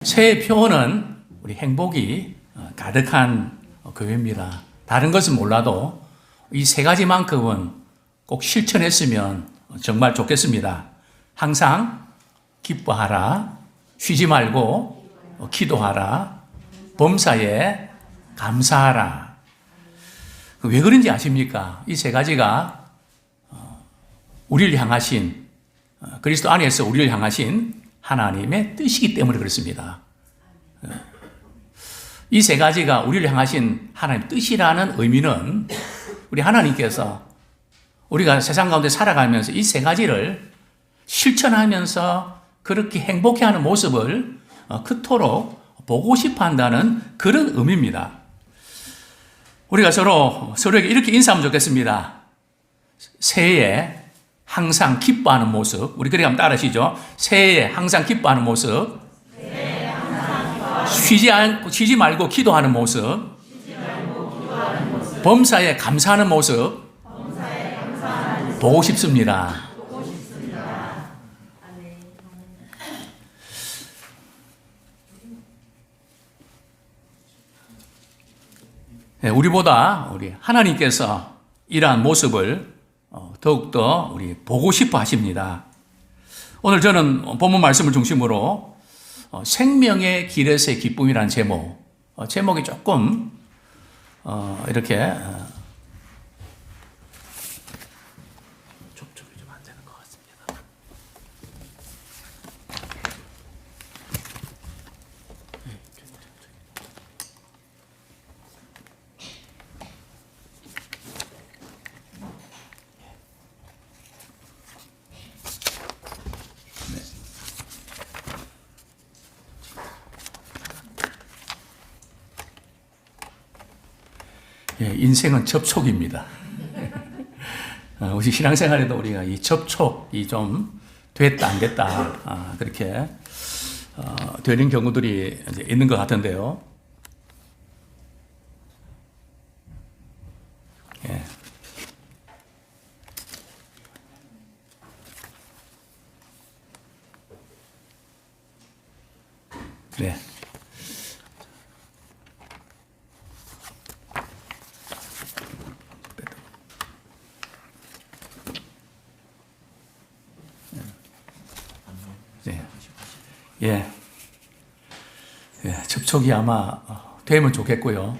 새해 표어는 우리 행복이 가득한 교회입니다. 다른 것은 몰라도 이 세 가지만큼은 꼭 실천했으면 정말 좋겠습니다. 항상 기뻐하라, 쉬지 말고 기도하라, 범사에 감사하라. 왜 그런지 아십니까? 이 세 가지가 우리를 향하신, 그리스도 안에서 우리를 향하신 하나님의 뜻이기 때문에 그렇습니다. 이 세 가지가 우리를 향하신 하나님의 뜻이라는 의미는 우리 하나님께서 우리가 세상 가운데 살아가면서 이 세 가지를 실천하면서 그렇게 행복해하는 모습을 그토록 보고 싶어 한다는 그런 의미입니다. 우리가 서로에게 이렇게 인사하면 좋겠습니다. 새해에 항상 기뻐하는 모습. 우리 그렇게 한번 따라하시죠. 새해에 항상 기뻐하는 모습. 쉬지 말고 기도하는 모습. 범사에 감사하는 모습. 보고 싶습니다. 우리보다 우리 하나님께서 이러한 모습을 더욱더 우리 보고 싶어 하십니다. 오늘 저는 본문 말씀을 중심으로 생명의 길에서의 기쁨이라는 제목이 조금 이렇게 접촉이 좀 안 되는 것 같습니다. 인생은 접촉입니다. 우리 신앙생활에도 우리가 이 접촉이 좀 됐다 안 됐다 그렇게 되는 경우들이 있는 것 같은데요. 예. 네. 예. 접촉이 아마 되면 좋겠고요.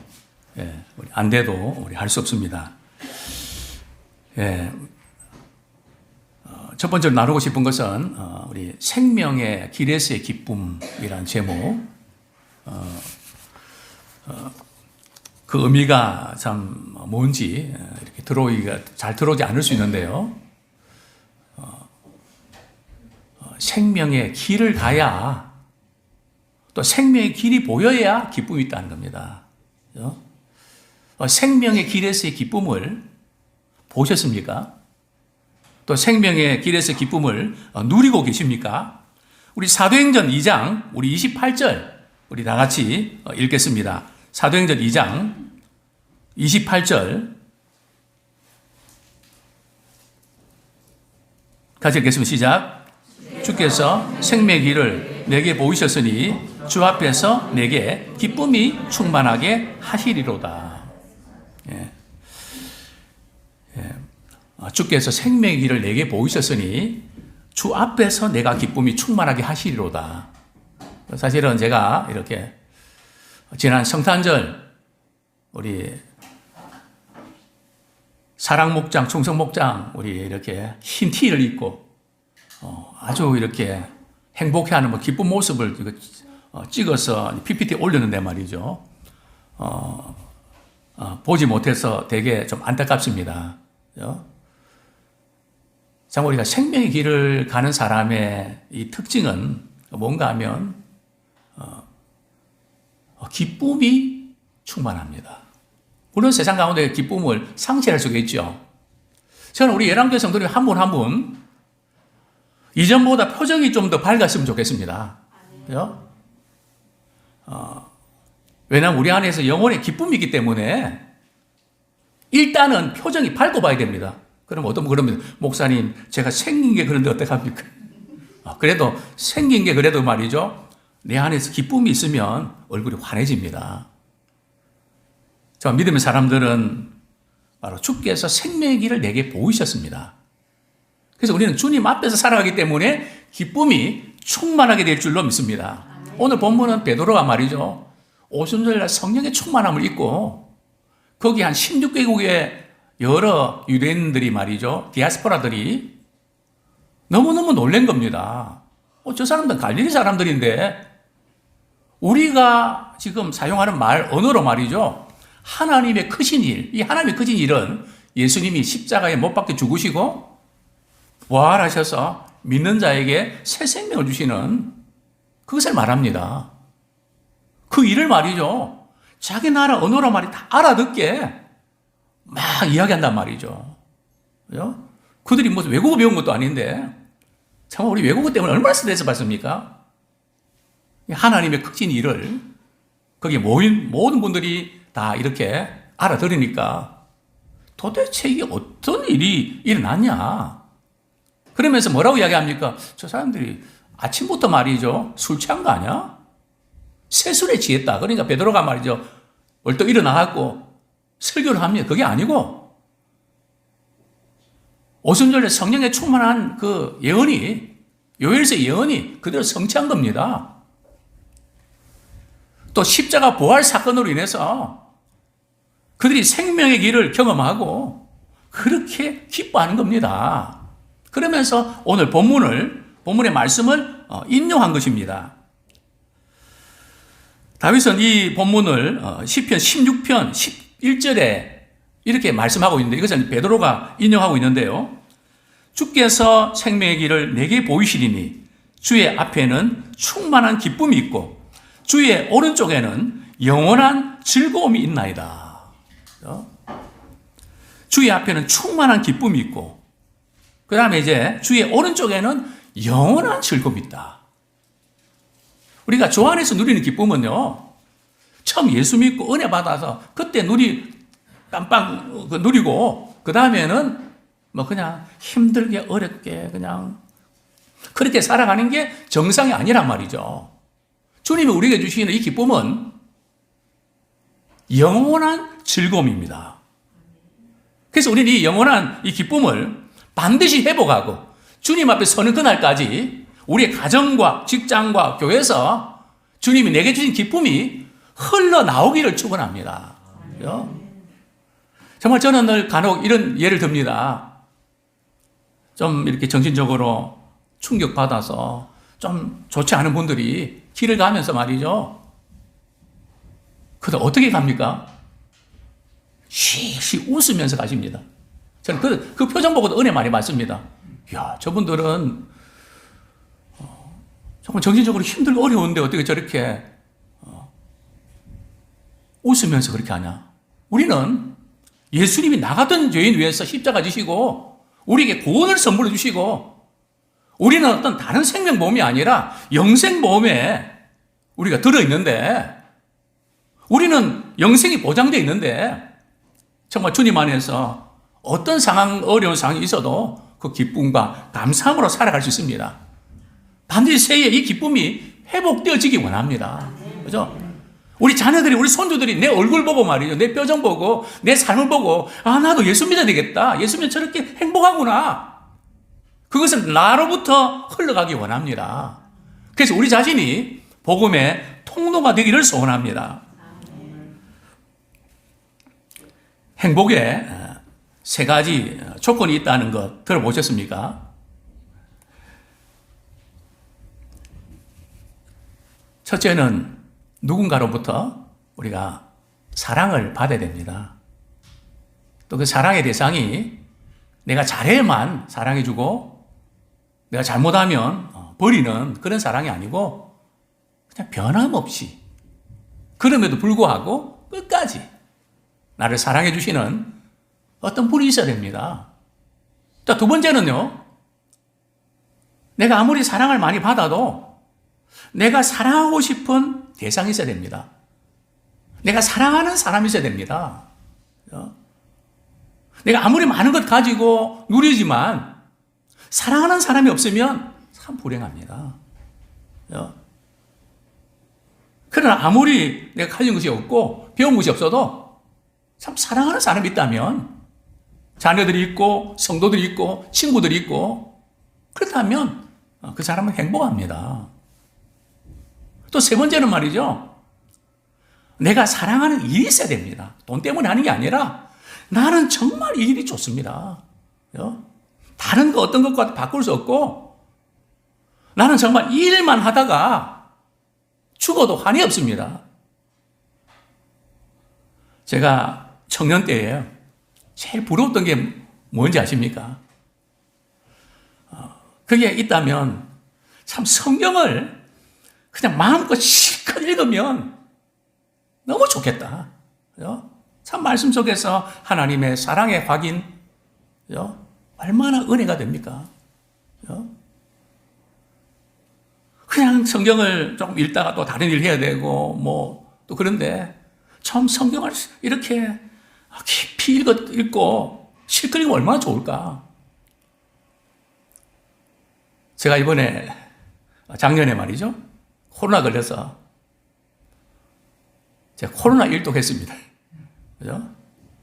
안 돼도 우리 할 수 없습니다. 첫 번째로 나누고 싶은 것은 우리 생명의 길에서의 기쁨이라는 제목. 그 의미가 참 뭔지 이렇게 잘 들어오지 않을 수 있는데요. 생명의 길을 가야 또 생명의 길이 보여야 기쁨이 있다는 겁니다. 생명의 길에서의 기쁨을 보셨습니까? 또 생명의 길에서의 기쁨을 누리고 계십니까? 우리 사도행전 2장 우리 28절 우리 다 같이 읽겠습니다. 사도행전 2장 28절 같이 읽겠습니다. 시작. 주께서 생명의 길을 내게 보이셨으니 주 앞에서 내게 기쁨이 충만하게 하시리로다. 주께서 생명의 길을 내게 보이셨으니 주 앞에서 내가 기쁨이 충만하게 하시리로다. 사실은 제가 이렇게 지난 성탄절 우리 사랑목장, 충성목장 우리 이렇게 흰 티를 입고 아주 이렇게 행복해하는 기쁜 모습을 찍어서 PPT에 올렸는데 말이죠. 보지 못해서 되게 좀 안타깝습니다. 참 우리가 생명의 길을 가는 사람의 이 특징은 뭔가 하면 기쁨이 충만합니다. 물론 세상 가운데 기쁨을 상실할 수가 있죠. 저는 우리 예랑교회 성도님 한 분 한 분 이전보다 표정이 좀 더 밝았으면 좋겠습니다. 왜냐하면 우리 안에서 영혼의 기쁨이 있기 때문에 일단은 표정이 밝고 봐야 됩니다. 그럼 어떤 분 그러면 목사님 제가 생긴 게 그런데 어떡합니까? 그래도 생긴 게 그래도 말이죠. 내 안에서 기쁨이 있으면 얼굴이 환해집니다. 저 믿음의 사람들은 바로 주께서 생명의 길을 내게 보이셨습니다. 그래서 우리는 주님 앞에서 살아가기 때문에 기쁨이 충만하게 될 줄로 믿습니다. 오늘 본문은 베드로가 말이죠. 오순절날 성령의 충만함을 입고 거기 한 16개국의 여러 유대인들이 말이죠. 디아스포라들이 너무너무 놀란 겁니다. 저 사람들은 갈릴리 사람들인데 우리가 지금 사용하는 언어로 말이죠. 하나님의 크신 일, 이 하나님의 크신 일은 예수님이 십자가에 못 박혀 죽으시고 부활하셔서 믿는 자에게 새 생명을 주시는 그것을 말합니다. 그 일을 말이죠. 자기 나라 언어로 말이 다 알아듣게 막 이야기한단 말이죠. 그죠? 그들이 무슨 외국어 배운 것도 아닌데 참 우리 외국어 때문에 얼마나 스트레스 받습니까? 하나님의 크신 일을 거기에 모인 모든 분들이 다 이렇게 알아들으니까 도대체 이게 어떤 일이 일어났냐? 그러면서 뭐라고 이야기합니까? 저 사람들이 아침부터 말이죠. 술 취한 거 아니야? 세술에 취했다. 그러니까 베드로가 말이죠. 얼떡 일어나갖고 설교를 합니다. 그게 아니고 오순절에 성령에 충만한 그 예언이 요엘서의 예언이 그대로 성취한 겁니다. 또 십자가 부활 사건으로 인해서 그들이 생명의 길을 경험하고 그렇게 기뻐하는 겁니다. 그러면서 오늘 본문의 말씀을 인용한 것입니다. 다윗은 이 본문을 시편 16편 11절에 이렇게 말씀하고 있는데 이것은 베드로가 인용하고 있는데요. 주께서 생명의 길을 내게 보이시리니 주의 앞에는 충만한 기쁨이 있고 주의 오른쪽에는 영원한 즐거움이 있나이다. 주의 앞에는 충만한 기쁨이 있고 그 다음에 이제 주의 오른쪽에는 영원한 즐거움이 있다. 우리가 주 안에서 누리는 기쁨은요. 처음 예수 믿고 은혜 받아서 그때 깜빡 누리고 그 다음에는 뭐 그냥 힘들게 어렵게 그냥 그렇게 살아가는 게 정상이 아니란 말이죠. 주님이 우리에게 주시는 이 기쁨은 영원한 즐거움입니다. 그래서 우리는 이 영원한 이 기쁨을 반드시 회복하고 주님 앞에 서는 그날까지 우리의 가정과 직장과 교회에서 주님이 내게 주신 기쁨이 흘러나오기를 축원합니다. 정말 저는 늘 간혹 이런 예를 듭니다. 좀 이렇게 정신적으로 충격받아서 좀 좋지 않은 분들이 길을 가면서 말이죠. 그들 어떻게 갑니까? 쉬쉬 웃으면서 가십니다. 저는 그 표정 보고도 은혜 많이 받습니다. 이야, 저분들은 정말 정신적으로 힘들고 어려운데 어떻게 저렇게 웃으면서 그렇게 하냐? 우리는 예수님이 나 같은 죄인 위해서 십자가 지시고 우리에게 구원을 선물로 주시고 우리는 어떤 다른 생명보험이 아니라 영생보험에 우리가 들어있는데 우리는 영생이 보장되어 있는데 정말 주님 안에서 어떤 상황, 어려운 상황이 있어도 그 기쁨과 감사함으로 살아갈 수 있습니다. 반드시 새해 이 기쁨이 회복되어지기 원합니다. 그죠? 우리 자녀들이, 우리 손주들이 내 얼굴 보고 말이죠. 내 표정 보고, 내 삶을 보고, 아, 나도 예수 믿어야 되겠다. 예수 믿으면 저렇게 행복하구나. 그것은 나로부터 흘러가기 원합니다. 그래서 우리 자신이 복음의 통로가 되기를 소원합니다. 행복에 세 가지 조건이 있다는 것 들어보셨습니까? 첫째는 누군가로부터 우리가 사랑을 받아야 됩니다. 또 그 사랑의 대상이 내가 잘해야만 사랑해주고 내가 잘못하면 버리는 그런 사랑이 아니고 그냥 변함없이 그럼에도 불구하고 끝까지 나를 사랑해 주시는 어떤 분이 있어야 됩니다. 자, 두 번째는요. 내가 아무리 사랑을 많이 받아도 내가 사랑하고 싶은 대상이 있어야 됩니다. 내가 사랑하는 사람이 있어야 됩니다. 내가 아무리 많은 것 가지고 누리지만 사랑하는 사람이 없으면 참 불행합니다. 그러나 아무리 내가 가진 것이 없고 배운 것이 없어도 참 사랑하는 사람이 있다면, 자녀들이 있고 성도들이 있고 친구들이 있고, 그렇다면 그 사람은 행복합니다. 또 세 번째는 말이죠, 내가 사랑하는 일이 있어야 됩니다. 돈 때문에 하는 게 아니라 나는 정말 이 일이 좋습니다. 다른 거 어떤 것과 바꿀 수 없고 나는 정말 이 일만 하다가 죽어도 한이 없습니다. 제가 청년 때에 제일 부러웠던 게 뭔지 아십니까? 그게 있다면 참 성경을 그냥 마음껏 실컷 읽으면 너무 좋겠다. 참 말씀 속에서 하나님의 사랑의 확인, 얼마나 은혜가 됩니까? 그냥 성경을 조금 읽다가 또 다른 일 해야 되고, 또 그런데 처음 성경을 이렇게 깊이 읽고 실컷 읽으면 얼마나 좋을까? 제가 이번에 작년에 말이죠, 코로나 걸려서 제가 코로나 일독했습니다. 그죠?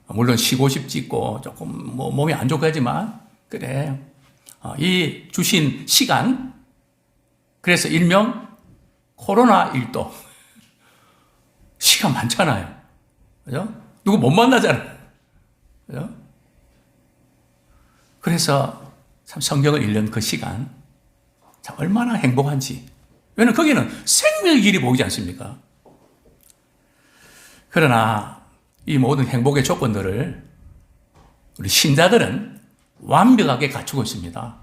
물론 쉬고 싶지고 조금 몸이 안 좋고 하지만, 그래, 이 주신 시간, 그래서 일명 코로나 일독. 시간 많잖아요. 그죠? 누구 못 만나잖아요. 그죠? 그래서 참 성경을 읽는 그 시간, 참 얼마나 행복한지. 왜냐면 거기는 생명의 길이 보이지 않습니까? 그러나 이 모든 행복의 조건들을 우리 신자들은 완벽하게 갖추고 있습니다.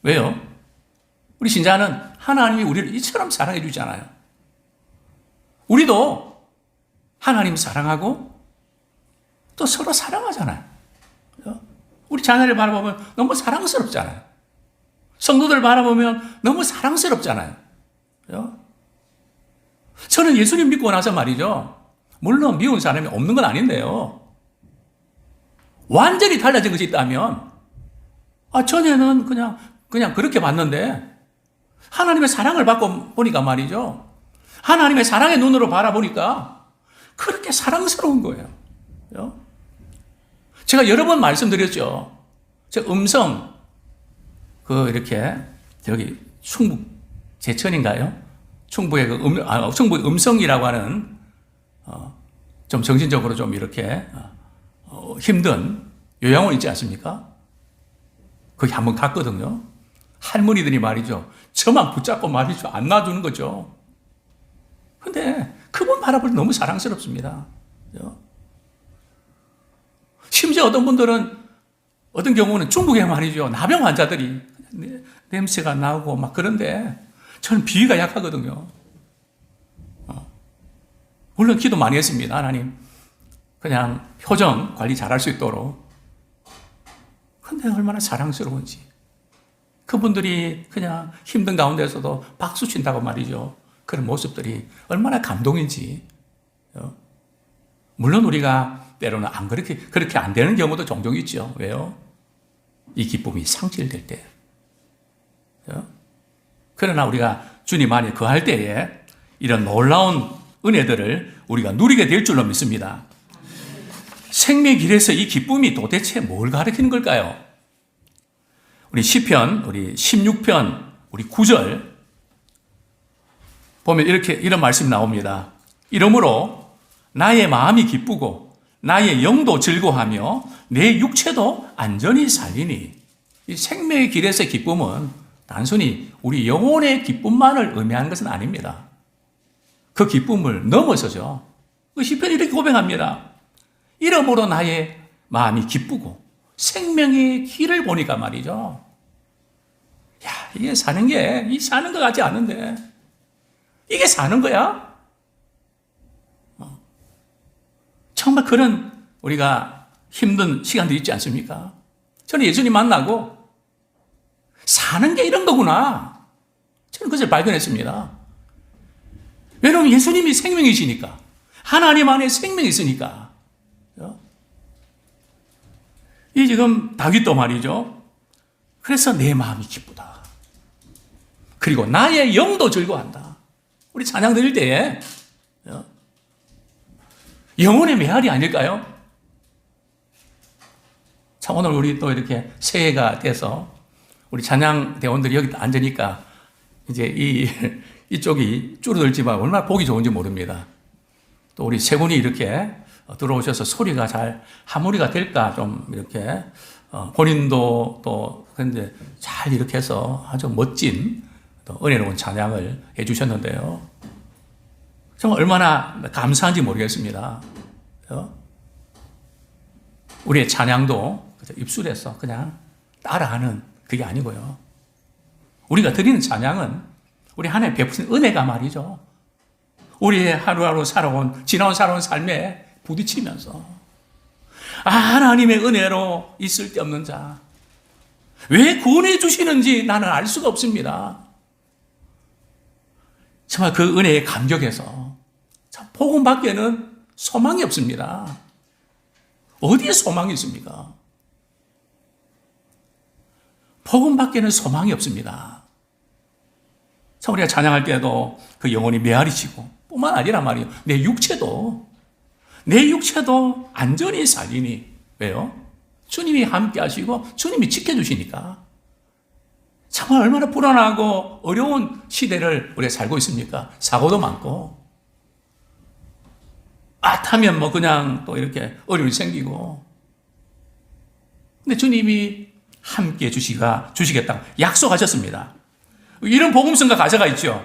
왜요? 우리 신자는 하나님이 우리를 이처럼 사랑해 주잖아요. 우리도 하나님 사랑하고 또 서로 사랑하잖아요. 우리 자녀를 바라보면 너무 사랑스럽잖아요. 성도들 바라보면 너무 사랑스럽잖아요. 저는 예수님 믿고 나서 말이죠, 물론 미운 사람이 없는 건 아닌데요, 완전히 달라진 것이 있다면, 전에는 그냥 그렇게 봤는데 하나님의 사랑을 받고 보니까 말이죠, 하나님의 사랑의 눈으로 바라보니까 그렇게 사랑스러운 거예요. 제가 여러 번 말씀드렸죠. 제가 음성, 이렇게, 저기, 충북, 제천인가요? 충북의 충북의 음성이라고 하는, 좀 정신적으로 좀 이렇게, 힘든 요양원 있지 않습니까? 거기 한번 갔거든요. 할머니들이 말이죠, 저만 붙잡고 말이죠, 안 놔주는 거죠. 근데 그분 바라볼 때 너무 사랑스럽습니다. 심지어 어떤 경우는 중국에 말이죠, 나병 환자들이 냄새가 나고 막 그런데 저는 비위가 약하거든요. 물론 기도 많이 했습니다. 하나님, 그냥 표정 관리 잘할 수 있도록. 근데 얼마나 사랑스러운지. 그분들이 그냥 힘든 가운데서도 박수 친다고 말이죠. 그런 모습들이 얼마나 감동인지. 물론 우리가 때로는 그렇게 안 되는 경우도 종종 있죠. 왜요? 이 기쁨이 상실될 때. 그러나 우리가 주님 안에 거할 때에 이런 놀라운 은혜들을 우리가 누리게 될 줄로 믿습니다. 생명의 길에서 이 기쁨이 도대체 뭘 가리키는 걸까요? 우리 시편, 우리 16편, 우리 9절 보면 이런 말씀이 나옵니다. 이러므로 나의 마음이 기쁘고 나의 영도 즐거워하며 내 육체도 안전히 살리니. 이 생명의 길에서의 기쁨은 단순히 우리 영혼의 기쁨만을 의미하는 것은 아닙니다. 그 기쁨을 넘어서죠. 그 시편이 이렇게 고백합니다. 이러므로 나의 마음이 기쁘고 생명의 길을 보니까 말이죠. 야, 이게 사는 것 같지 않은데 이게 사는 거야? 정말 그런 우리가 힘든 시간도 있지 않습니까? 저는 예수님 만나고 사는 게 이런 거구나. 저는 그것을 발견했습니다. 왜냐하면 예수님이 생명이시니까. 하나님 안에 생명이 있으니까. 이 지금 다윗도 말이죠. 그래서 내 마음이 기쁘다. 그리고 나의 영도 즐거워한다. 우리 찬양 드릴 때에 영혼의 메아리 아닐까요? 참, 오늘 우리 또 이렇게 새해가 돼서 우리 찬양 대원들이 여기 앉으니까 이제 이쪽이 줄어들지만 얼마나 보기 좋은지 모릅니다. 또 우리 세 분이 이렇게 들어오셔서 소리가 잘 하모니가 될까 좀 이렇게 본인도 또 근데 잘 이렇게 해서 아주 멋진 또 은혜로운 찬양을 해주셨는데요. 정말 얼마나 감사한지 모르겠습니다. 우리의 찬양도 입술에서 그냥 따라하는 그게 아니고요. 우리가 드리는 찬양은 우리 하나님 베푸신 은혜가 말이죠. 우리의 하루하루 지나온 살아온 삶에 부딪히면서 하나님의 은혜로 있을 데 없는 자, 왜 구원해 주시는지 나는 알 수가 없습니다. 정말 그 은혜에 감격해서 참 복음 밖에는 소망이 없습니다. 어디에 소망이 있습니까? 복음 밖에는 소망이 없습니다. 참 우리가 찬양할 때도 그 영혼이 메아리치고 뿐만 아니라 말이에요. 내 육체도 안전히 살리니. 왜요? 주님이 함께 하시고 주님이 지켜주시니까. 정말 얼마나 불안하고 어려운 시대를 우리가 살고 있습니까? 사고도 많고. 타면 뭐 그냥 또 이렇게 어려움이 생기고. 근데 주님이 함께 주시겠다 약속하셨습니다. 이런 복음성과 가사가 있죠.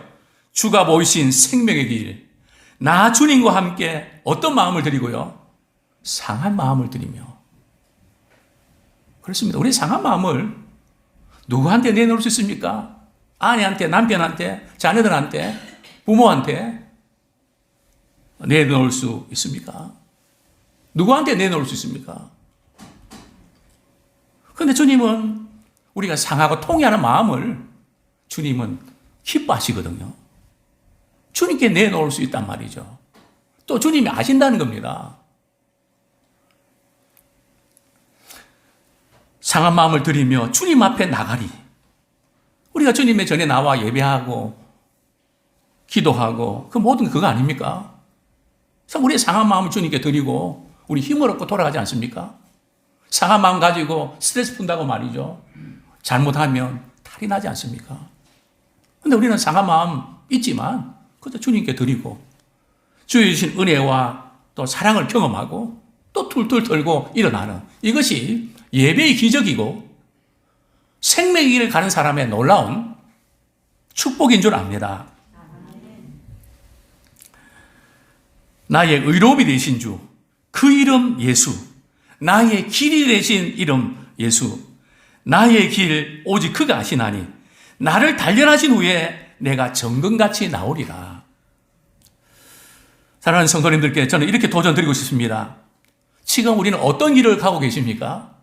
주가 보이신 생명의 길, 나 주님과 함께 어떤 마음을 드리고요? 상한 마음을 드리며. 그렇습니다. 우리 상한 마음을 누구한테 내놓을 수 있습니까? 아내한테, 남편한테, 자녀들한테, 부모한테 내놓을 수 있습니까? 누구한테 내놓을 수 있습니까? 그런데 주님은 우리가 상하고 통해하는 마음을 주님은 기뻐하시거든요. 주님께 내놓을 수 있단 말이죠. 또 주님이 아신다는 겁니다. 상한 마음을 드리며 주님 앞에 나가리. 우리가 주님의 전에 나와 예배하고 기도하고 그 모든 게 그거 아닙니까? 참 우리의 상한 마음을 주님께 드리고 우리 힘을 얻고 돌아가지 않습니까? 상한 마음 가지고 스트레스 푼다고 말이죠. 잘못하면 탈이 나지 않습니까? 근데 우리는 상한 마음 있지만 그것도 주님께 드리고 주의 주신 은혜와 또 사랑을 경험하고 또 툴툴 털고 일어나는 이것이 예배의 기적이고 생명의 길을 가는 사람의 놀라운 축복인 줄 압니다. 나의 의로움이 되신 주, 그 이름 예수, 나의 길이 되신 이름 예수, 나의 길 오직 그가 아시나니 나를 단련하신 후에 내가 정금같이 나오리라. 사랑하는 성도님들께 저는 이렇게 도전드리고 싶습니다. 지금 우리는 어떤 길을 가고 계십니까?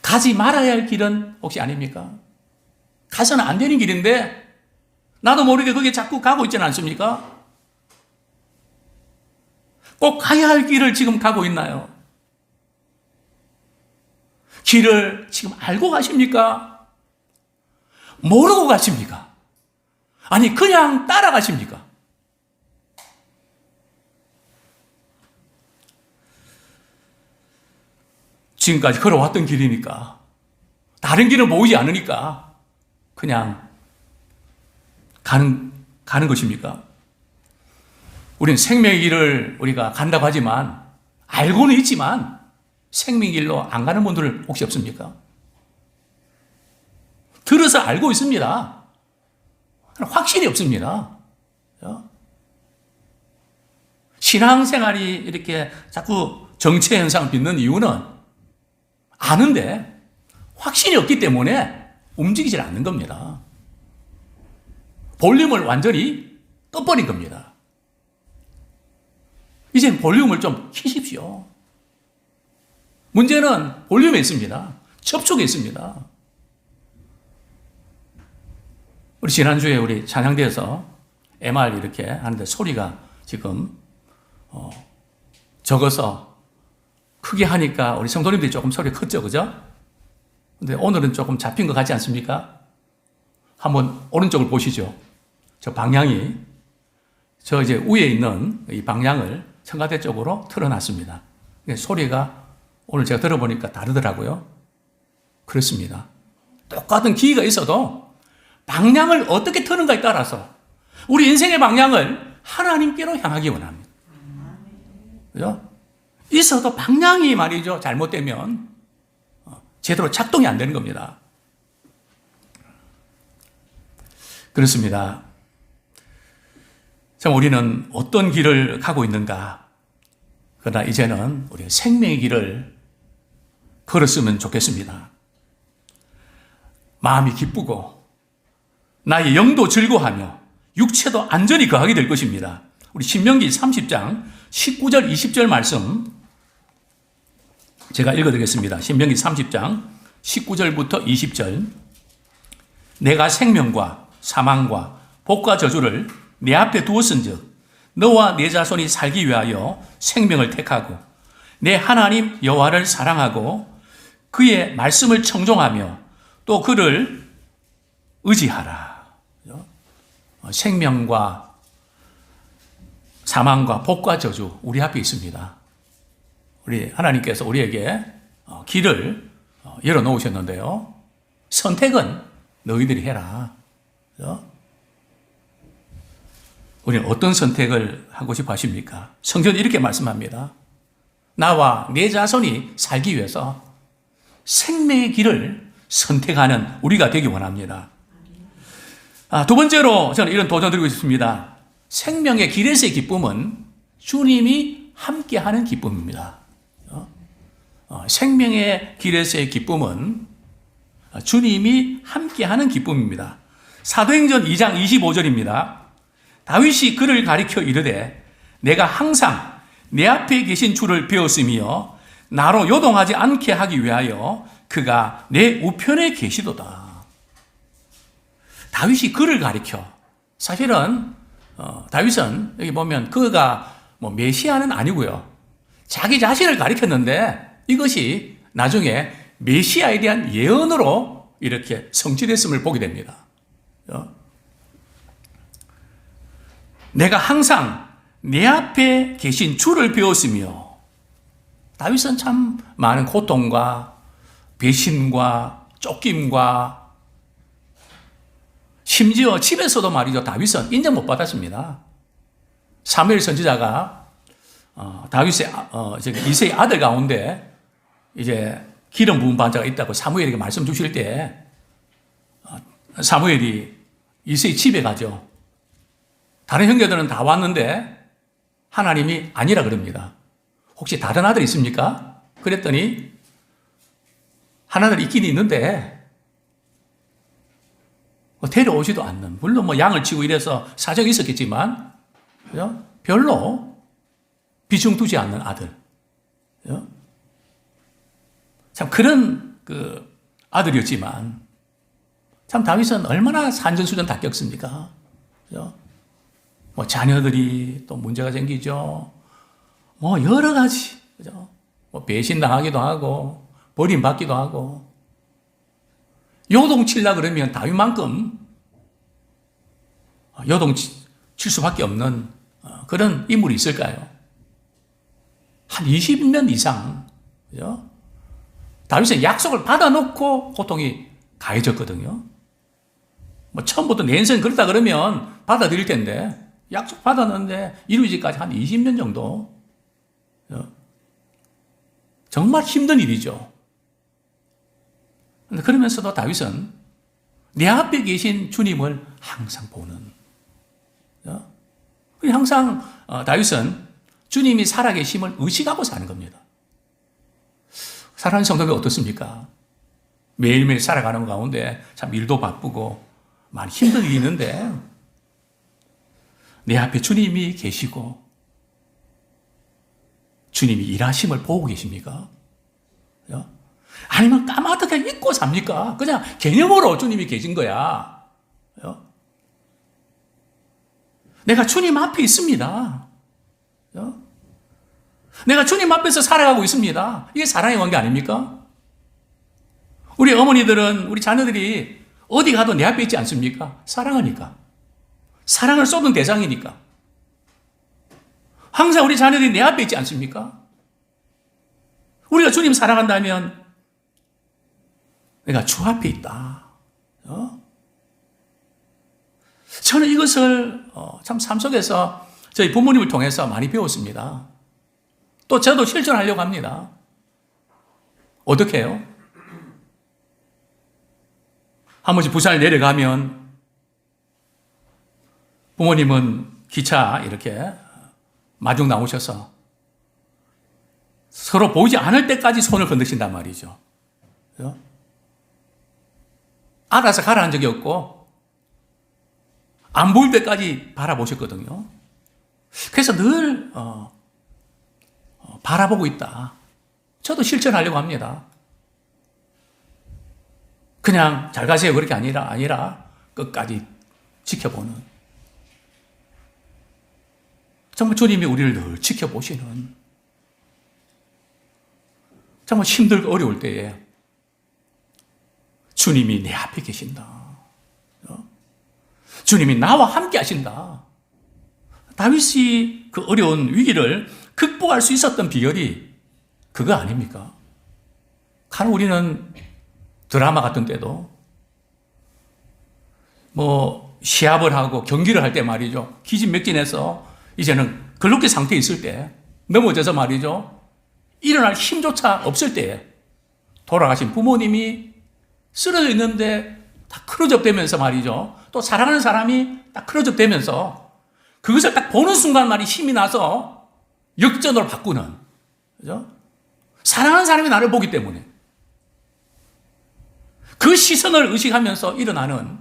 가지 말아야 할 길은 혹시 아닙니까? 가서는 안 되는 길인데 나도 모르게 거기에 자꾸 가고 있지는 않습니까? 꼭 가야 할 길을 지금 가고 있나요? 길을 지금 알고 가십니까? 모르고 가십니까? 아니 그냥 따라가십니까? 지금까지 걸어왔던 길이니까 다른 길은 보이지 않으니까 그냥 가는 것입니까? 우리는 생명의 길을 우리가 간다고 하지만 알고는 있지만 생명의 길로 안 가는 분들 혹시 없습니까? 들어서 알고 있습니다. 확신이 없습니다. 신앙생활이 이렇게 자꾸 정체 현상을 빚는 이유는 아는데 확신이 없기 때문에 움직이질 않는 겁니다. 볼륨을 완전히 떠버린 겁니다. 이제 볼륨을 좀 키십시오. 문제는 볼륨에 있습니다. 접촉에 있습니다. 우리 지난주에 우리 찬양대에서 MR 이렇게 하는데 소리가 지금 적어서 크게 하니까 우리 성도님들이 조금 소리가 컸죠, 그죠? 근데 오늘은 조금 잡힌 것 같지 않습니까? 한번 오른쪽을 보시죠. 저 방향이 저 이제 위에 있는 이 방향을 청와대 쪽으로 틀어놨습니다. 소리가 오늘 제가 들어보니까 다르더라고요. 그렇습니다. 똑같은 기회가 있어도 방향을 어떻게 트는가에 따라서 우리 인생의 방향을 하나님께로 향하기 원합니다. 그죠? 있어도 방향이 말이죠. 잘못되면 제대로 작동이 안 되는 겁니다. 그렇습니다. 참 우리는 어떤 길을 가고 있는가? 그러나 이제는 우리 생명의 길을 걸었으면 좋겠습니다. 마음이 기쁘고 나의 영도 즐거워하며 육체도 안전히 거하게 될 것입니다. 우리 신명기 30장 19절 20절 말씀 제가 읽어드리겠습니다. 신명기 30장 19절부터 20절 내가 생명과 사망과 복과 저주를 내 앞에 두었은즉 너와 내 자손이 살기 위하여 생명을 택하고 내 하나님 여호와를 사랑하고 그의 말씀을 청종하며 또 그를 의지하라. 생명과 사망과 복과 저주 우리 앞에 있습니다. 우리 하나님께서 우리에게 길을 열어놓으셨는데요. 선택은 너희들이 해라. 우리는 어떤 선택을 하고 싶어 하십니까? 성경은 이렇게 말씀합니다. 나와 내 자손이 살기 위해서 생명의 길을 선택하는 우리가 되기 원합니다. 두 번째로 저는 이런 도전 드리고 싶습니다. 생명의 길에서의 기쁨은 주님이 함께하는 기쁨입니다. 생명의 길에서의 기쁨은 주님이 함께하는 기쁨입니다. 사도행전 2장 25절입니다. 다윗이 그를 가리켜 이르되 내가 항상 내 앞에 계신 주를 배웠으며 나로 요동하지 않게 하기 위하여 그가 내 우편에 계시도다. 다윗이 그를 가리켜. 사실은 다윗은 여기 보면 그가 메시아는 아니고요. 자기 자신을 가리켰는데 이것이 나중에 메시아에 대한 예언으로 이렇게 성취됐음을 보게 됩니다. 내가 항상 내 앞에 계신 주를 배웠으며 다윗은 참 많은 고통과 배신과 쫓김과 심지어 집에서도 말이죠. 다윗은 인정 못 받았습니다. 사무엘 선지자가 다윗의 이새의 아들 가운데 이제 기름 부은 반자가 있다고 사무엘에게 말씀 주실 때 사무엘이 이새의 집에 가죠. 다른 형제들은 다 왔는데 하나님이 아니라 그럽니다. 혹시 다른 아들 있습니까? 그랬더니 한 아들 있긴 있는데 데려오지도 않는, 물론 양을 치고 이래서 사정이 있었겠지만 그죠? 별로 비중 두지 않는 아들. 그죠? 참 그런 아들이었지만 참 다윗은 얼마나 산전수전 다 겪습니까? 그죠? 자녀들이 또 문제가 생기죠. 여러 가지, 그죠? 배신당하기도 하고, 버림받기도 하고, 요동치려 그러면 다윗만큼 요동칠 수밖에 없는 그런 인물이 있을까요? 한 20년 이상, 그죠? 다윗은 약속을 받아놓고 고통이 가해졌거든요. 처음부터 내 인생 그렇다 그러면 받아들일 텐데, 약속 받았는데 이루어지기까지 한 20년 정도. 정말 힘든 일이죠. 그러면서도 다윗은 내 앞에 계신 주님을 항상 보는. 항상 다윗은 주님이 살아계심을 의식하고 사는 겁니다. 사랑하는 성도가 어떻습니까? 매일매일 살아가는 가운데 참 일도 바쁘고 많이 힘든 일이 있는데 내 앞에 주님이 계시고 주님이 일하심을 보고 계십니까? 아니면 까마득하게 잊고 삽니까? 그냥 개념으로 주님이 계신 거야. 내가 주님 앞에 있습니다. 내가 주님 앞에서 살아가고 있습니다. 이게 사랑의 관계 아닙니까? 우리 어머니들은, 우리 자녀들이 어디 가도 내 앞에 있지 않습니까? 사랑하니까. 사랑을 쏟은 대상이니까. 항상 우리 자녀들이 내 앞에 있지 않습니까? 우리가 주님 사랑한다면 내가 주 앞에 있다. 저는 이것을 참 삶 속에서 저희 부모님을 통해서 많이 배웠습니다. 또 저도 실천하려고 합니다. 어떻게 해요? 한 번씩 부산에 내려가면 부모님은 기차 이렇게 마중 나오셔서 서로 보이지 않을 때까지 손을 건드신단 말이죠. 알아서 가라는 적이 없고 안 보일 때까지 바라보셨거든요. 그래서 늘 바라보고 있다. 저도 실천하려고 합니다. 그냥 잘 가세요 그렇게 아니라 끝까지 지켜보는, 정말 주님이 우리를 늘 지켜보시는, 정말 힘들고 어려울 때에 주님이 내 앞에 계신다. 주님이 나와 함께 하신다. 다윗이 그 어려운 위기를 극복할 수 있었던 비결이 그거 아닙니까? 간혹 우리는 드라마 같은 때도 시합을 하고 경기를 할 때 말이죠. 기진맥진해서 이제는 글루키 상태에 있을 때 넘어져서 말이죠. 일어날 힘조차 없을 때 돌아가신 부모님이 쓰러져 있는데 다 크로즈업되면서 말이죠. 또 사랑하는 사람이 딱 크로즈업되면서 그것을 딱 보는 순간 말이 힘이 나서 역전으로 바꾸는, 그죠? 사랑하는 사람이 나를 보기 때문에 그 시선을 의식하면서 일어나는,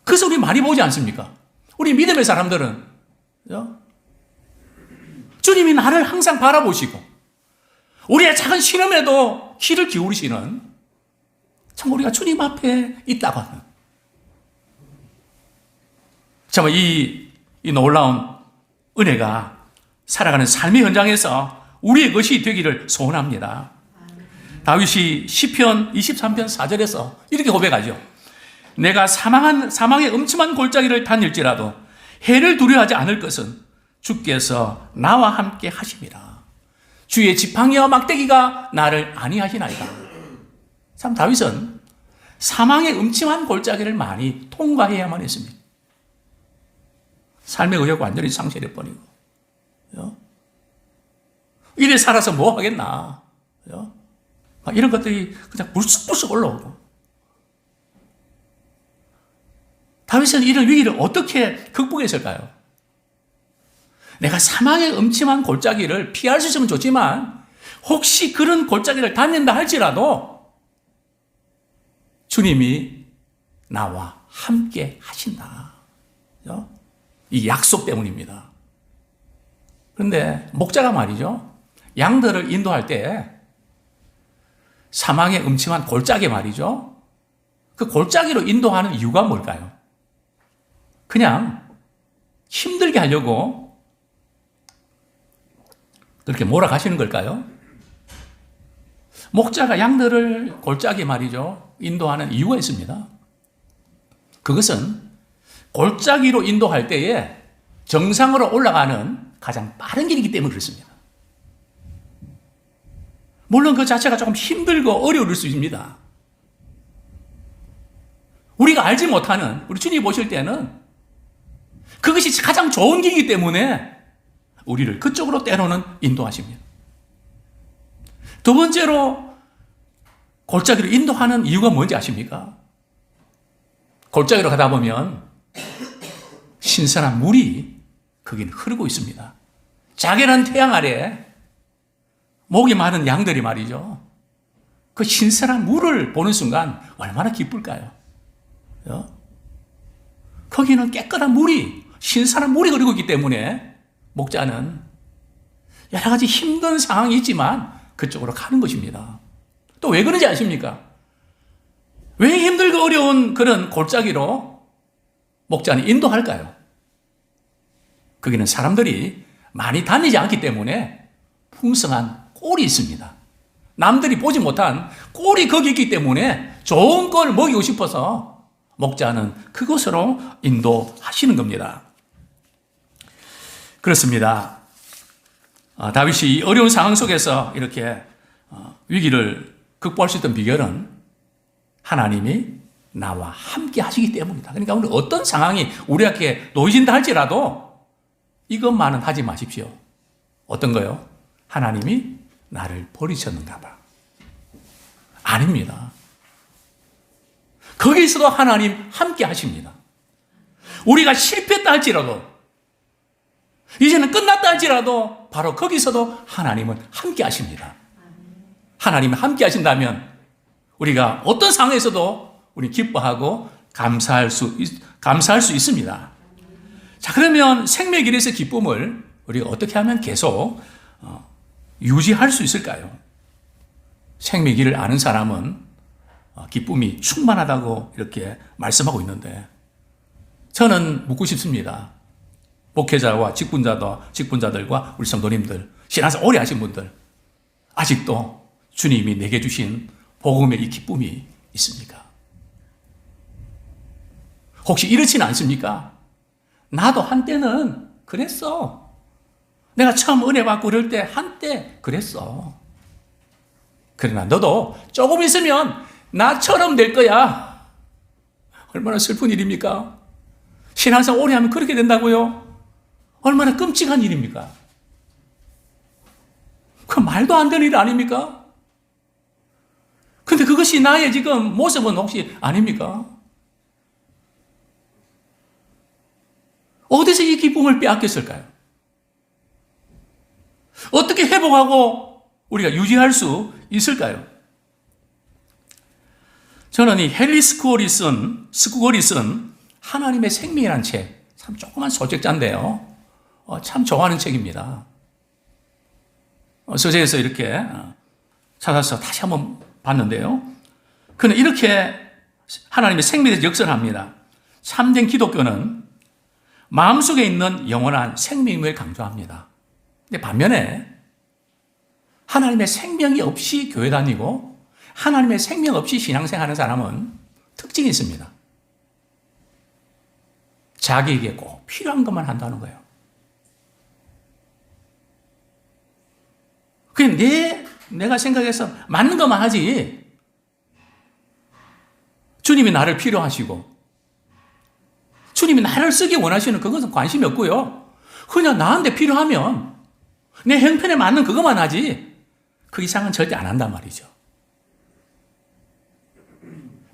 그래서 우리 많이 보지 않습니까? 우리 믿음의 사람들은, 그죠? 주님이 나를 항상 바라보시고 우리의 작은 신음에도 귀를 기울이시는, 참 우리가 주님 앞에 있다고 하는, 참 이 놀라운 은혜가 살아가는 삶의 현장에서 우리의 것이 되기를 소원합니다. 다윗이 시편 23편 4절에서 이렇게 고백하죠. 내가 사망의 음침한 골짜기를 다닐지라도 해를 두려워하지 않을 것은 주께서 나와 함께 하심이라. 주의 지팡이와 막대기가 나를 안위하시나이다. 참 다윗은 사망의 음침한 골짜기를 많이 통과해야만 했습니다. 삶의 의욕 완전히 상실해버리고, 이래 살아서 뭐 하겠나, 막 이런 것들이 그냥 불쑥불쑥 올라오고. 다윗은 이런 위기를 어떻게 극복했을까요? 내가 사망의 음침한 골짜기를 피할 수 있으면 좋지만 혹시 그런 골짜기를 다닌다 할지라도 주님이 나와 함께 하신다. 이 약속 때문입니다. 그런데 목자가 말이죠, 양들을 인도할 때 사망의 음침한 골짜기 말이죠, 그 골짜기로 인도하는 이유가 뭘까요? 그냥 힘들게 하려고 그렇게 몰아가시는 걸까요? 목자가 양들을 골짜기 말이죠, 인도하는 이유가 있습니다. 그것은 골짜기로 인도할 때에 정상으로 올라가는 가장 빠른 길이기 때문에 그렇습니다. 물론 그 자체가 조금 힘들고 어려울 수 있습니다. 우리가 알지 못하는, 우리 주님이 보실 때는 그것이 가장 좋은 길이기 때문에 우리를 그쪽으로 때로는 인도하십니다. 두 번째로 골짜기로 인도하는 이유가 뭔지 아십니까? 골짜기로 가다 보면 신선한 물이 거기는 흐르고 있습니다. 자개난 태양 아래 목이 많은 양들이 말이죠, 그 신선한 물을 보는 순간 얼마나 기쁠까요? 거기는 깨끗한 물이, 신선한 물이 흐르고 있기 때문에 목자는 여러 가지 힘든 상황이 있지만 그쪽으로 가는 것입니다. 또 왜 그런지 아십니까? 왜 힘들고 어려운 그런 골짜기로 목자는 인도할까요? 거기는 사람들이 많이 다니지 않기 때문에 풍성한 꼴이 있습니다. 남들이 보지 못한 꼴이 거기 있기 때문에 좋은 걸 먹이고 싶어서 목자는 그곳으로 인도하시는 겁니다. 그렇습니다. 다윗이 이 어려운 상황 속에서 이렇게 위기를 극복할 수 있던 비결은 하나님이 나와 함께 하시기 때문이다. 그러니까 오늘 어떤 상황이 우리에게 놓여진다 할지라도 이것만은 하지 마십시오. 어떤 거요? 하나님이 나를 버리셨는가 봐. 아닙니다. 거기서도 하나님 함께 하십니다. 우리가 실패했다 할지라도, 이제는 끝났다 할지라도 바로 거기서도 하나님은 함께 하십니다. 하나님이 함께 하신다면 우리가 어떤 상황에서도 우리 기뻐하고 감사할 수 있습니다. 자, 그러면 생명의 길에서 기쁨을 우리가 어떻게 하면 계속 유지할 수 있을까요? 생명의 길을 아는 사람은 기쁨이 충만하다고 이렇게 말씀하고 있는데, 저는 묻고 싶습니다. 목회자와 직분자들과 우리 성도님들, 신앙생활 오래 하신 분들, 아직도 주님이 내게 주신 복음의 이 기쁨이 있습니까? 혹시 이렇지는 않습니까? 나도 한때는 그랬어. 내가 처음 은혜 받고 그럴 때 한때 그랬어. 그러나 너도 조금 있으면 나처럼 될 거야. 얼마나 슬픈 일입니까? 신앙생활 오래 하면 그렇게 된다고요? 얼마나 끔찍한 일입니까? 그 말도 안 되는 일 아닙니까? 근데 그것이 나의 지금 모습은 혹시 아닙니까? 어디서 이 기쁨을 빼앗겼을까요? 어떻게 회복하고 우리가 유지할 수 있을까요? 저는 이 헨리 스쿠걸이 쓴 하나님의 생명이라는 책, 참 조그만 소책자인데요. 참 좋아하는 책입니다. 서재에서 이렇게 찾아서 다시 한번 봤는데요. 그는 이렇게 하나님의 생명에 대해서 역설합니다. 참된 기독교는 마음속에 있는 영원한 생명을 강조합니다. 근데 반면에 하나님의 생명이 없이 교회 다니고 하나님의 생명 없이 신앙생활하는 사람은 특징이 있습니다. 자기에게 꼭 필요한 것만 한다는 거예요. 그냥 내가 생각해서 맞는 것만 하지. 주님이 나를 필요하시고 주님이 나를 쓰기 원하시는 그것은 관심이 없고요. 그냥 나한테 필요하면 내 형편에 맞는 그것만 하지 그 이상은 절대 안 한단 말이죠.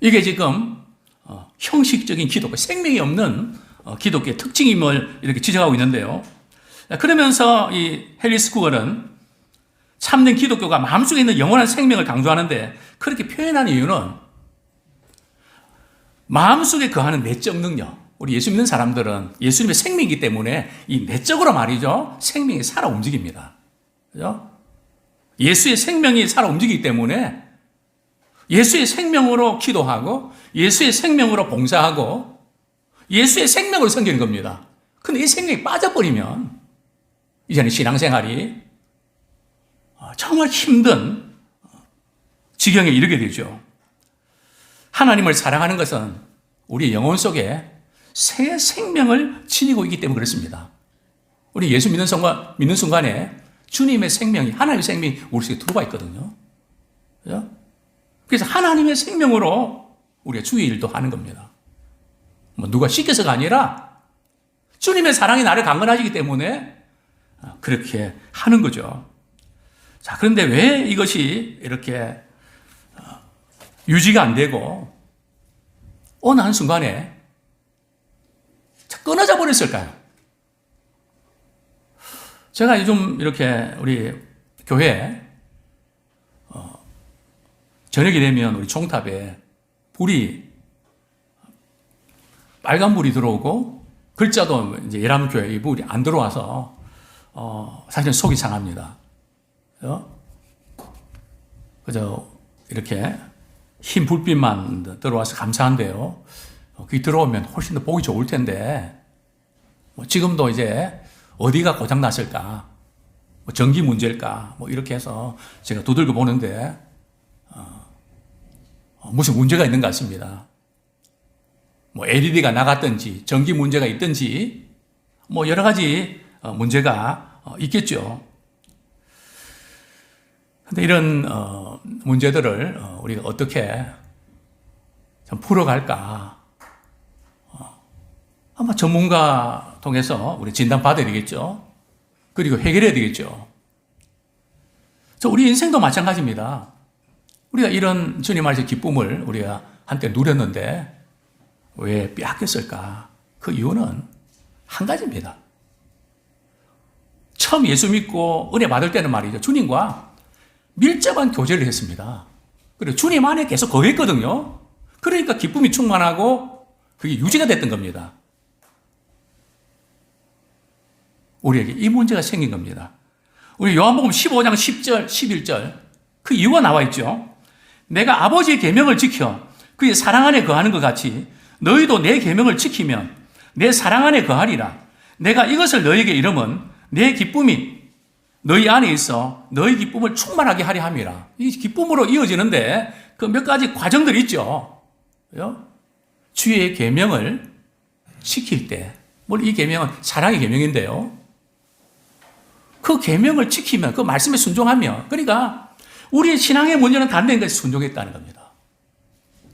이게 지금 형식적인 기독교, 생명이 없는 기독교의 특징임을 이렇게 지적하고 있는데요. 그러면서 이 헨리 스쿠걸은 참된 기독교가 마음속에 있는 영원한 생명을 강조하는데, 그렇게 표현한 이유는 마음속에 거하는 내적 능력, 우리 예수 믿는 사람들은 예수님의 생명이기 때문에 이 내적으로 말이죠, 생명이 살아 움직입니다. 그죠? 예수의 생명이 살아 움직이기 때문에 예수의 생명으로 기도하고 예수의 생명으로 봉사하고 예수의 생명으로 섬기는 겁니다. 근데 이 생명이 빠져버리면 이제는 신앙생활이 정말 힘든 지경에 이르게 되죠. 하나님을 사랑하는 것은 우리 영혼 속에 새 생명을 지니고 있기 때문에 그렇습니다. 우리 예수 믿는 순간에 주님의 생명이, 하나님의 생명이 우리 속에 들어와 있거든요. 그죠? 그래서 하나님의 생명으로 우리가 주의 일도 하는 겁니다. 누가 시켜서가 아니라 주님의 사랑이 나를 강건하시기 때문에 그렇게 하는 거죠. 자, 그런데 왜 이것이 이렇게 유지가 안 되고 어느 한순간에 끊어져 버렸을까요? 제가 요즘 이렇게 우리 교회 저녁이 되면 우리 종탑에 빨간 불이 들어오고 글자도 이제 예람교회 이 불이 안 들어와서 사실 속이 상합니다. 그저 이렇게 흰 불빛만 들어와서 감사한데요. 그게 들어오면 훨씬 더 보기 좋을 텐데 지금도 이제 어디가 고장 났을까? 전기 문제일까? 이렇게 해서 제가 두들겨 보는데 무슨 문제가 있는 것 같습니다. LED가 나갔든지 전기 문제가 있든지 여러 가지 문제가 있겠죠. 근데 이런 문제들을 우리가 어떻게 좀 풀어갈까? 아마 전문가 통해서 우리 진단받아야 되겠죠. 그리고 해결해야 되겠죠. 우리 인생도 마찬가지입니다. 우리가 이런 주님 안에서 기쁨을 우리가 한때 누렸는데 왜 빼앗겼을까? 그 이유는 한 가지입니다. 처음 예수 믿고 은혜 받을 때는 말이죠. 주님과 밀접한 교제를 했습니다. 그리고 주님 안에 계속 거했거든요. 그러니까 기쁨이 충만하고 그게 유지가 됐던 겁니다. 우리에게 이 문제가 생긴 겁니다. 우리 요한복음 15장 10절, 11절 그 이유가 나와 있죠. 내가 아버지의 계명을 지켜 그의 사랑 안에 거하는 것 같이 너희도 내 계명을 지키면 내 사랑 안에 거하리라. 내가 이것을 너희에게 이름은 내 기쁨이 너희 안에 있어 너희 기쁨을 충만하게 하려 함이라. 이 기쁨으로 이어지는데 그 몇 가지 과정들이 있죠. 주의 계명을 지킬 때, 이 계명은 사랑의 계명인데요. 그 계명을 지키면, 그 말씀에 순종하면, 그러니까 우리의 신앙의 문제는 단된 것이 순종했다는 겁니다.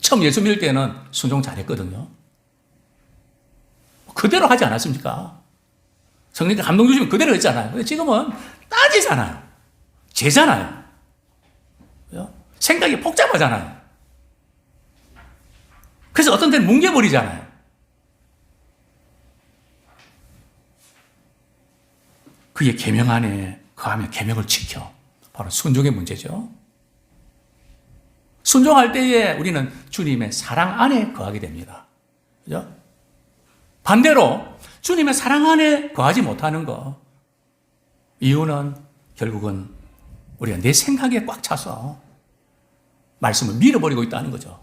처음 예수 믿을 때는 순종 잘했거든요. 그대로 하지 않았습니까? 성령께 감동 주시면 그대로 했잖아요. 근데 지금은 따지잖아요. 재잖아요. 생각이 복잡하잖아요. 그래서 어떤 때는 뭉개버리잖아요. 그의 계명 안에 거하며 계명을 지켜. 바로 순종의 문제죠. 순종할 때에 우리는 주님의 사랑 안에 거하게 됩니다. 그죠? 반대로 주님의 사랑 안에 거하지 못하는 거. 이유는 결국은 우리가 내 생각에 꽉 차서 말씀을 밀어버리고 있다는 거죠.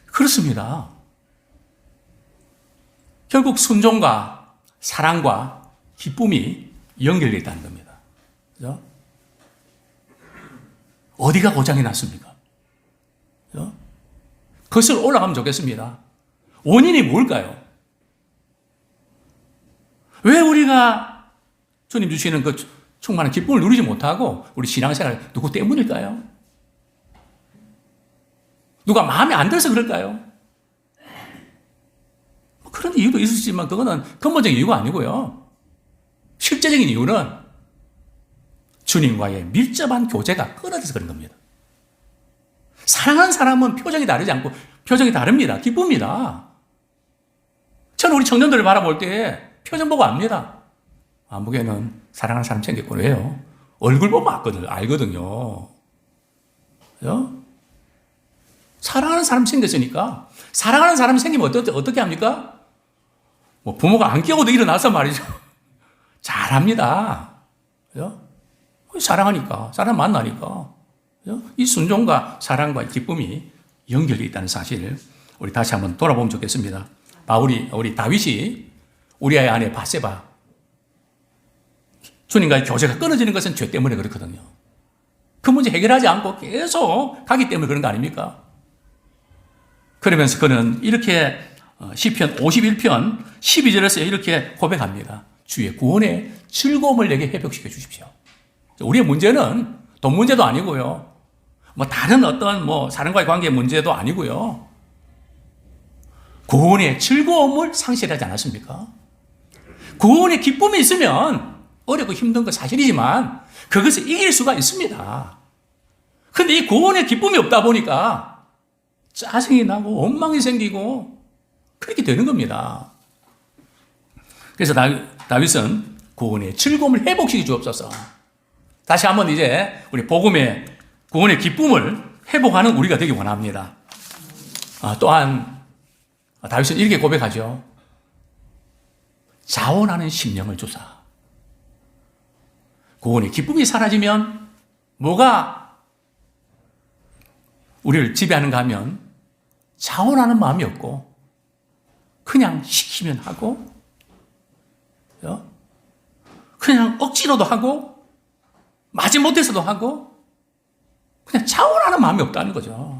그렇습니다. 결국 순종과 사랑과 기쁨이 연결되어 있다는 겁니다. 그죠? 어디가 고장이 났습니까? 그죠? 거슬러 올라가면 좋겠습니다. 원인이 뭘까요? 왜 우리가 주님 주시는 그 충만한 기쁨을 누리지 못하고 우리 신앙생활 누구 때문일까요? 누가 마음에 안 들어서 그럴까요? 그런 이유도 있었지만 그거는 근본적인 이유가 아니고요. 실제적인 이유는 주님과의 밀접한 교제가 끊어져서 그런 겁니다. 사랑하는 사람은 표정이 다르지 않고 표정이 다릅니다. 기쁩니다. 저는 우리 청년들을 바라볼 때 표정 보고 압니다. 아무개는 사랑하는 사람 생겼구나. 왜요? 얼굴 보면 알거든요. 그죠? 사랑하는 사람 생겼으니까 사랑하는 사람 생기면 어떻게 합니까? 부모가 안 깨워도 일어나서 말이죠. 잘합니다. 그죠? 사랑하니까, 사랑 만나니까. 그죠? 이 순종과 사랑과 기쁨이 연결되어 있다는 사실, 우리 다시 한번 돌아보면 좋겠습니다. 우리 다윗이 우리아의 아내 바세바, 주님과의 교제가 끊어지는 것은 죄 때문에 그렇거든요. 그 문제 해결하지 않고 계속 가기 때문에 그런 거 아닙니까? 그러면서 그는 이렇게 시편 51편 12절에서 이렇게 고백합니다. 주의 구원의 즐거움을 내게 회복시켜 주십시오. 우리의 문제는 돈 문제도 아니고요. 다른 어떤 사람과의 관계 문제도 아니고요. 구원의 즐거움을 상실하지 않았습니까? 구원의 기쁨이 있으면 어렵고 힘든 건 사실이지만 그것을 이길 수가 있습니다. 근데 이 구원의 기쁨이 없다 보니까 짜증이 나고 원망이 생기고 그렇게 되는 겁니다. 그래서 다윗은 구원의 즐거움을 회복시켜 주옵소서. 다시 한번 이제 우리 복음의 구원의 기쁨을 회복하는 우리가 되기 원합니다. 또한 다윗은 이렇게 고백하죠. 자원하는 심령을 주사. 구원의 기쁨이 사라지면 뭐가 우리를 지배하는가 하면 자원하는 마음이 없고 그냥 시키면 하고 그냥 억지로도 하고 마지못해서도 하고 그냥 자원하는 마음이 없다는 거죠.